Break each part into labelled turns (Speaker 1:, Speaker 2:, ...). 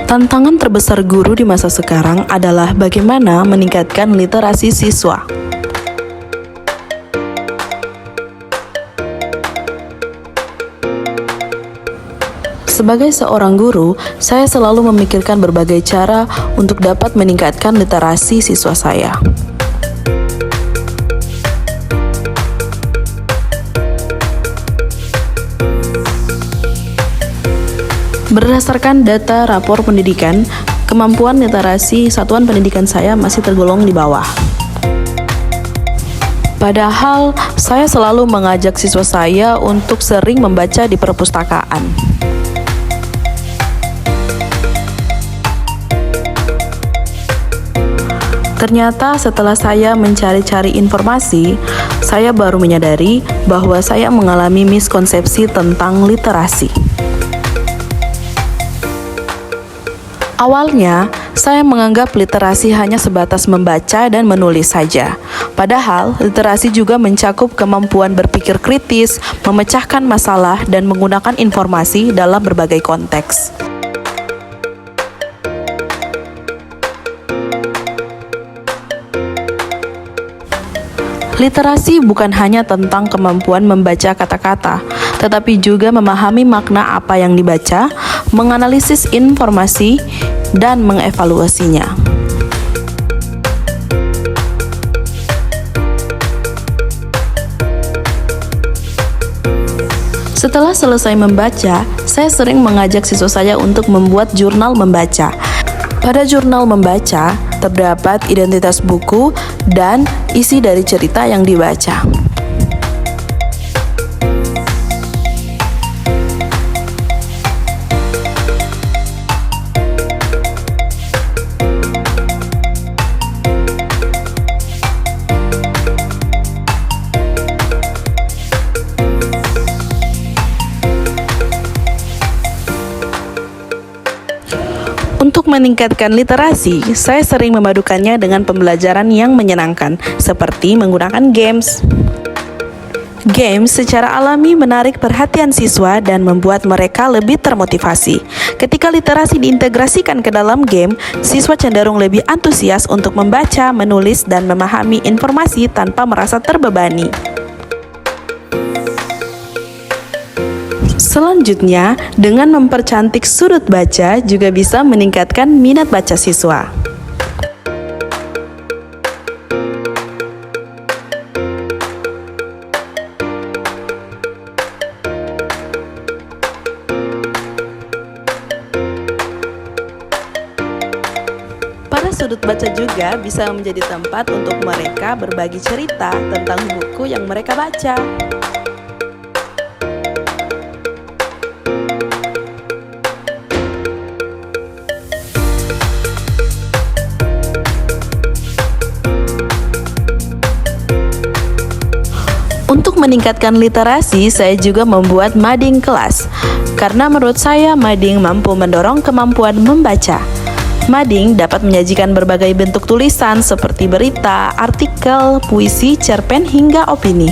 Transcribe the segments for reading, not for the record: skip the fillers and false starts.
Speaker 1: Tantangan terbesar guru di masa sekarang adalah bagaimana meningkatkan literasi siswa. Sebagai seorang guru, saya selalu memikirkan berbagai cara untuk dapat meningkatkan literasi siswa saya. Berdasarkan data rapor pendidikan, kemampuan literasi satuan pendidikan saya masih tergolong di bawah. Padahal, saya selalu mengajak siswa saya untuk sering membaca di perpustakaan. Ternyata setelah saya mencari-cari informasi, saya baru menyadari bahwa saya mengalami miskonsepsi tentang literasi. Awalnya, saya menganggap literasi hanya sebatas membaca dan menulis saja. Padahal, literasi juga mencakup kemampuan berpikir kritis, memecahkan masalah, dan menggunakan informasi dalam berbagai konteks. Literasi bukan hanya tentang kemampuan membaca kata-kata, tetapi juga memahami makna apa yang dibaca, menganalisis informasi, dan mengevaluasinya. Setelah selesai membaca, saya sering mengajak siswa saya untuk membuat jurnal membaca. Pada jurnal membaca, terdapat identitas buku dan isi dari cerita yang dibaca. Untuk meningkatkan literasi, saya sering memadukannya dengan pembelajaran yang menyenangkan, seperti menggunakan games. Games secara alami menarik perhatian siswa dan membuat mereka lebih termotivasi. Ketika literasi diintegrasikan ke dalam game, siswa cenderung lebih antusias untuk membaca, menulis, dan memahami informasi tanpa merasa terbebani. Selanjutnya, dengan mempercantik sudut baca juga bisa meningkatkan minat baca siswa. Para sudut baca juga bisa menjadi tempat untuk mereka berbagi cerita tentang buku yang mereka baca. Untuk meningkatkan literasi, saya juga membuat mading kelas. Karena menurut saya, mading mampu mendorong kemampuan membaca. Mading dapat menyajikan berbagai bentuk tulisan seperti berita, artikel, puisi, cerpen, hingga opini.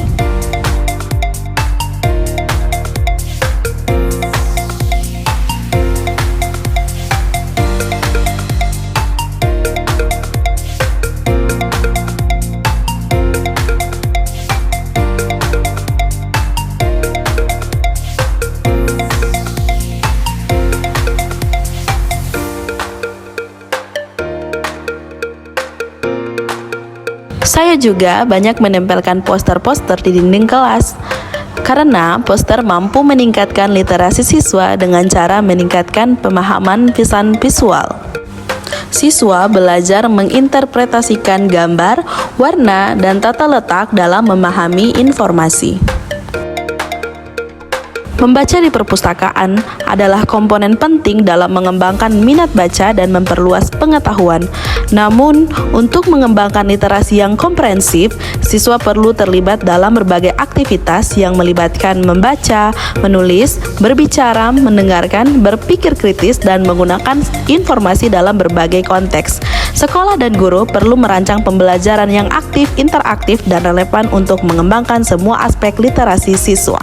Speaker 1: Saya juga banyak menempelkan poster-poster di dinding kelas, karena poster mampu meningkatkan literasi siswa dengan cara meningkatkan pemahaman pesan visual. Siswa belajar menginterpretasikan gambar, warna, dan tata letak dalam memahami informasi. Membaca di perpustakaan adalah komponen penting dalam mengembangkan minat baca dan memperluas pengetahuan. Namun, untuk mengembangkan literasi yang komprehensif, siswa perlu terlibat dalam berbagai aktivitas yang melibatkan membaca, menulis, berbicara, mendengarkan, berpikir kritis, dan menggunakan informasi dalam berbagai konteks. Sekolah dan guru perlu merancang pembelajaran yang aktif, interaktif, dan relevan untuk mengembangkan semua aspek literasi siswa.